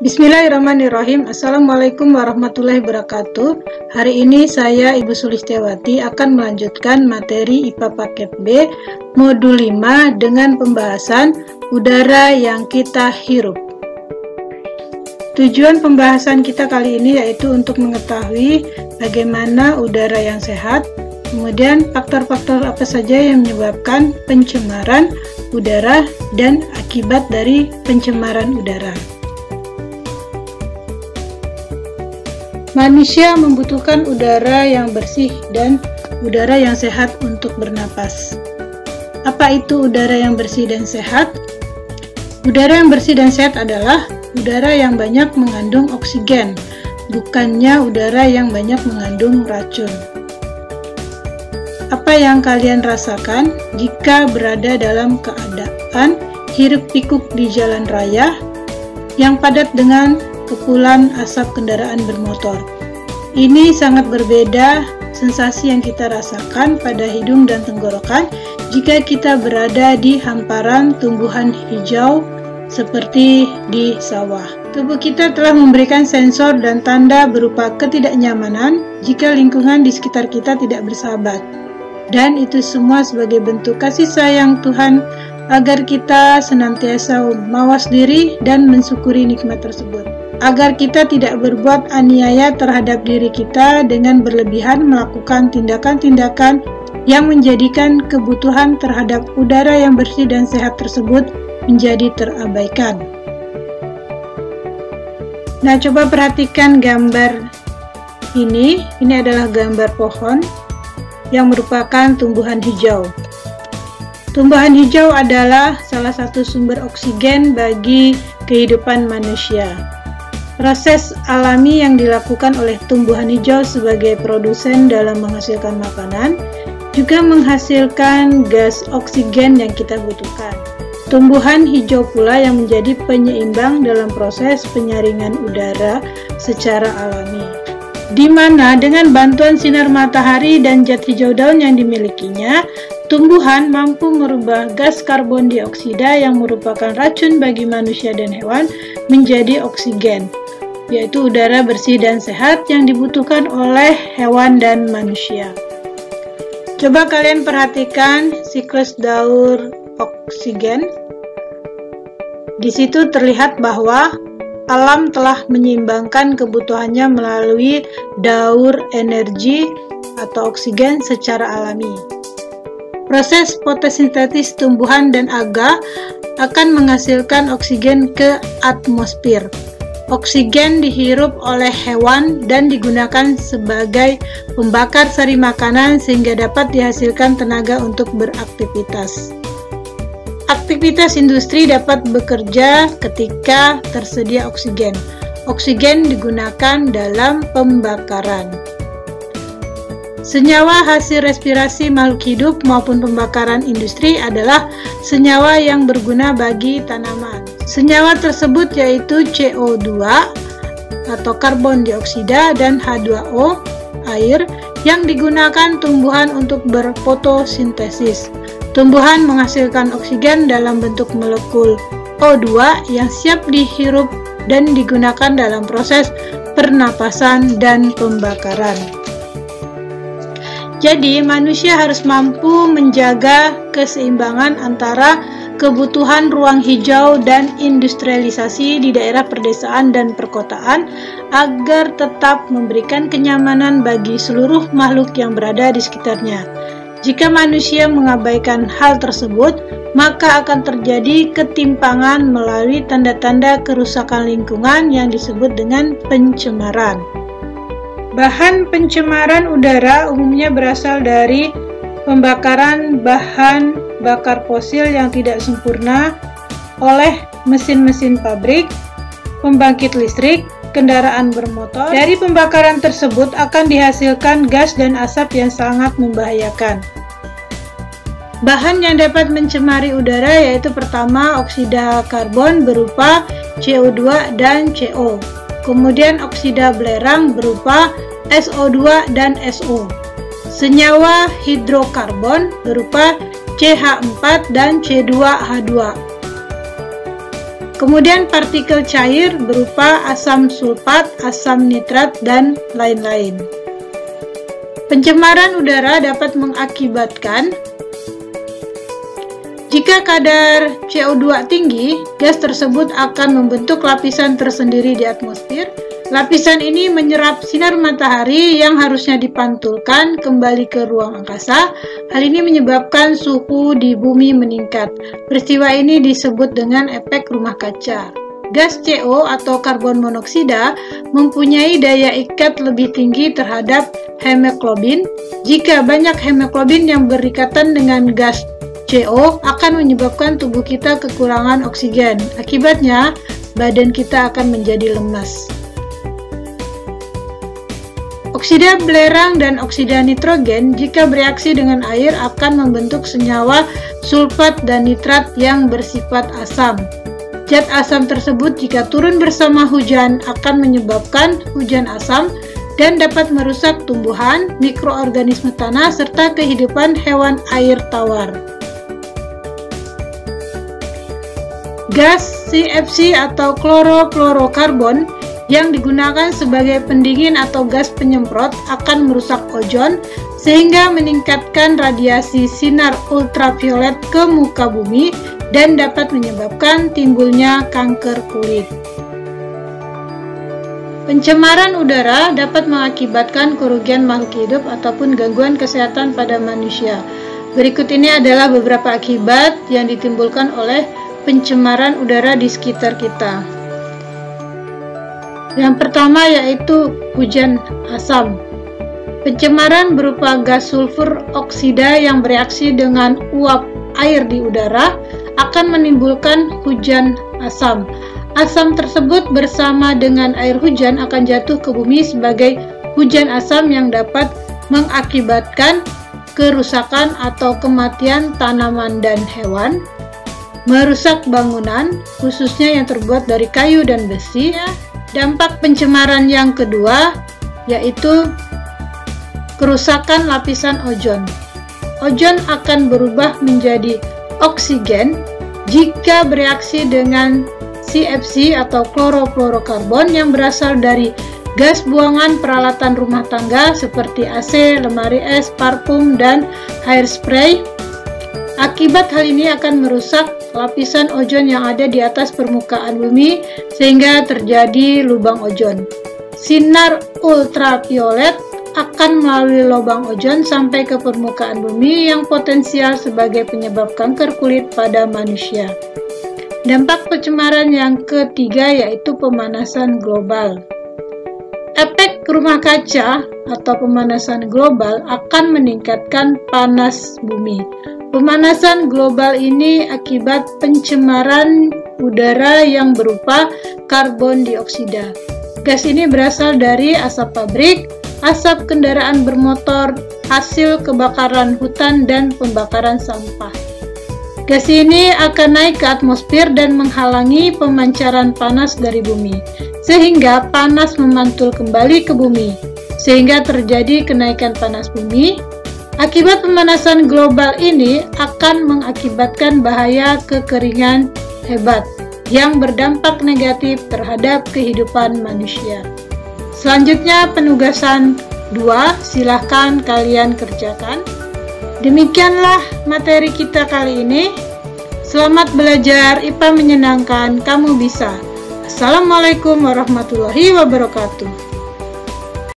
Bismillahirrahmanirrahim. Assalamualaikum warahmatullahi wabarakatuh. Hari ini saya Ibu Sulistiawati akan melanjutkan materi IPA Paket B Modul 5 dengan pembahasan udara yang kita hirup. Tujuan pembahasan kita kali ini yaitu untuk mengetahui bagaimana udara yang sehat, kemudian faktor-faktor apa saja yang menyebabkan pencemaran udara dan akibat dari pencemaran udara. Manusia membutuhkan udara yang bersih dan udara yang sehat untuk bernapas. Apa itu udara yang bersih dan sehat? Udara yang bersih dan sehat adalah udara yang banyak mengandung oksigen, bukannya udara yang banyak mengandung racun. Apa yang kalian rasakan jika berada dalam keadaan hiruk-pikuk di jalan raya yang padat dengan kepulan asap kendaraan bermotor? Ini sangat berbeda sensasi yang kita rasakan pada hidung dan tenggorokan jika kita berada di hamparan tumbuhan hijau seperti di sawah. Tubuh kita telah memberikan sensor dan tanda berupa ketidaknyamanan jika lingkungan di sekitar kita tidak bersahabat. Dan itu semua sebagai bentuk kasih sayang Tuhan agar kita senantiasa mawas diri dan mensyukuri nikmat tersebut. Agar kita tidak berbuat aniaya terhadap diri kita dengan berlebihan melakukan tindakan-tindakan yang menjadikan kebutuhan terhadap udara yang bersih dan sehat tersebut menjadi terabaikan. Nah, coba perhatikan gambar ini. Ini adalah gambar pohon yang merupakan tumbuhan hijau. Tumbuhan hijau adalah salah satu sumber oksigen bagi kehidupan manusia. Proses alami yang dilakukan oleh tumbuhan hijau sebagai produsen dalam menghasilkan makanan juga menghasilkan gas oksigen yang kita butuhkan. Tumbuhan hijau pula yang menjadi penyeimbang dalam proses penyaringan udara secara alami, di mana dengan bantuan sinar matahari dan zat hijau daun yang dimilikinya, tumbuhan mampu merubah gas karbon dioksida yang merupakan racun bagi manusia dan hewan menjadi oksigen, yaitu udara bersih dan sehat yang dibutuhkan oleh hewan dan manusia. Coba kalian perhatikan siklus daur oksigen. Di situ terlihat bahwa alam telah menyeimbangkan kebutuhannya melalui daur energi atau oksigen secara alami. Proses fotosintesis tumbuhan dan alga akan menghasilkan oksigen ke atmosfer. Oksigen dihirup oleh hewan dan digunakan sebagai pembakar sari makanan sehingga dapat dihasilkan tenaga untuk beraktivitas. Aktivitas industri dapat bekerja ketika tersedia oksigen. Oksigen digunakan dalam pembakaran. Senyawa hasil respirasi makhluk hidup maupun pembakaran industri adalah senyawa yang berguna bagi tanaman. Senyawa tersebut yaitu CO2 atau karbon dioksida dan H2O, air, yang digunakan tumbuhan untuk berfotosintesis. Tumbuhan menghasilkan oksigen dalam bentuk molekul O2 yang siap dihirup dan digunakan dalam proses pernapasan dan pembakaran. Jadi, manusia harus mampu menjaga keseimbangan antara kebutuhan ruang hijau dan industrialisasi di daerah perdesaan dan perkotaan agar tetap memberikan kenyamanan bagi seluruh makhluk yang berada di sekitarnya. Jika manusia mengabaikan hal tersebut, maka akan terjadi ketimpangan melalui tanda-tanda kerusakan lingkungan yang disebut dengan pencemaran. Bahan pencemaran udara umumnya berasal dari pembakaran bahan bakar fosil yang tidak sempurna oleh mesin-mesin pabrik, pembangkit listrik, kendaraan bermotor. Dari pembakaran tersebut akan dihasilkan gas dan asap yang sangat membahayakan. Bahan yang dapat mencemari udara yaitu pertama oksida karbon berupa CO2 dan CO. Kemudian oksida belerang berupa SO2 dan SO. Senyawa hidrokarbon berupa CH4 dan C2H2. Kemudian partikel cair berupa asam sulfat, asam nitrat, dan lain-lain. Pencemaran udara dapat mengakibatkan jika kadar CO2 tinggi, gas tersebut akan membentuk lapisan tersendiri di atmosfer. Lapisan ini menyerap sinar matahari yang harusnya dipantulkan kembali ke ruang angkasa. Hal ini menyebabkan suhu di bumi meningkat. Peristiwa ini disebut dengan efek rumah kaca. Gas CO atau karbon monoksida mempunyai daya ikat lebih tinggi terhadap hemoglobin. Jika banyak hemoglobin yang berikatan dengan gas CO akan menyebabkan tubuh kita kekurangan oksigen. Akibatnya, badan kita akan menjadi lemas. Oksida belerang dan oksida nitrogen jika bereaksi dengan air akan membentuk senyawa sulfat dan nitrat yang bersifat asam. Zat asam tersebut jika turun bersama hujan akan menyebabkan hujan asam dan dapat merusak tumbuhan, mikroorganisme tanah, serta kehidupan hewan air tawar. Gas CFC atau klorofluorokarbon yang digunakan sebagai pendingin atau gas penyemprot akan merusak ozon sehingga meningkatkan radiasi sinar ultraviolet ke muka bumi dan dapat menyebabkan timbulnya kanker kulit. Pencemaran udara dapat mengakibatkan kerugian makhluk hidup ataupun gangguan kesehatan pada manusia. Berikut ini adalah beberapa akibat yang ditimbulkan oleh pencemaran udara di sekitar kita. Yang pertama yaitu hujan asam. Pencemaran berupa gas sulfur oksida yang bereaksi dengan uap air di udara akan menimbulkan hujan asam. Asam tersebut bersama dengan air hujan akan jatuh ke bumi sebagai hujan asam yang dapat mengakibatkan kerusakan atau kematian tanaman dan hewan, merusak bangunan, khususnya yang terbuat dari kayu dan besi. Dampak pencemaran yang kedua yaitu kerusakan lapisan ozon. Ozon akan berubah menjadi oksigen jika bereaksi dengan CFC atau klorofluorokarbon yang berasal dari gas buangan peralatan rumah tangga seperti AC, lemari es, parfum, dan hairspray. Akibat hal ini akan merusak lapisan ozon yang ada di atas permukaan bumi sehingga terjadi lubang ozon. Sinar ultraviolet akan melalui lubang ozon sampai ke permukaan bumi yang potensial sebagai penyebab kanker kulit pada manusia. Dampak pencemaran yang ketiga yaitu pemanasan global. Efek rumah kaca atau pemanasan global akan meningkatkan panas bumi. Pemanasan global ini akibat pencemaran udara yang berupa karbon dioksida. Gas ini berasal dari asap pabrik, asap kendaraan bermotor, hasil kebakaran hutan, dan pembakaran sampah. Gas ini akan naik ke atmosfer dan menghalangi pemancaran panas dari bumi, sehingga panas memantul kembali ke bumi, sehingga terjadi kenaikan panas bumi. Akibat pemanasan global ini akan mengakibatkan bahaya kekeringan hebat yang berdampak negatif terhadap kehidupan manusia. Selanjutnya penugasan 2, silahkan kalian kerjakan. Demikianlah materi kita kali ini. Selamat belajar, IPA menyenangkan, kamu bisa. Assalamualaikum warahmatullahi wabarakatuh.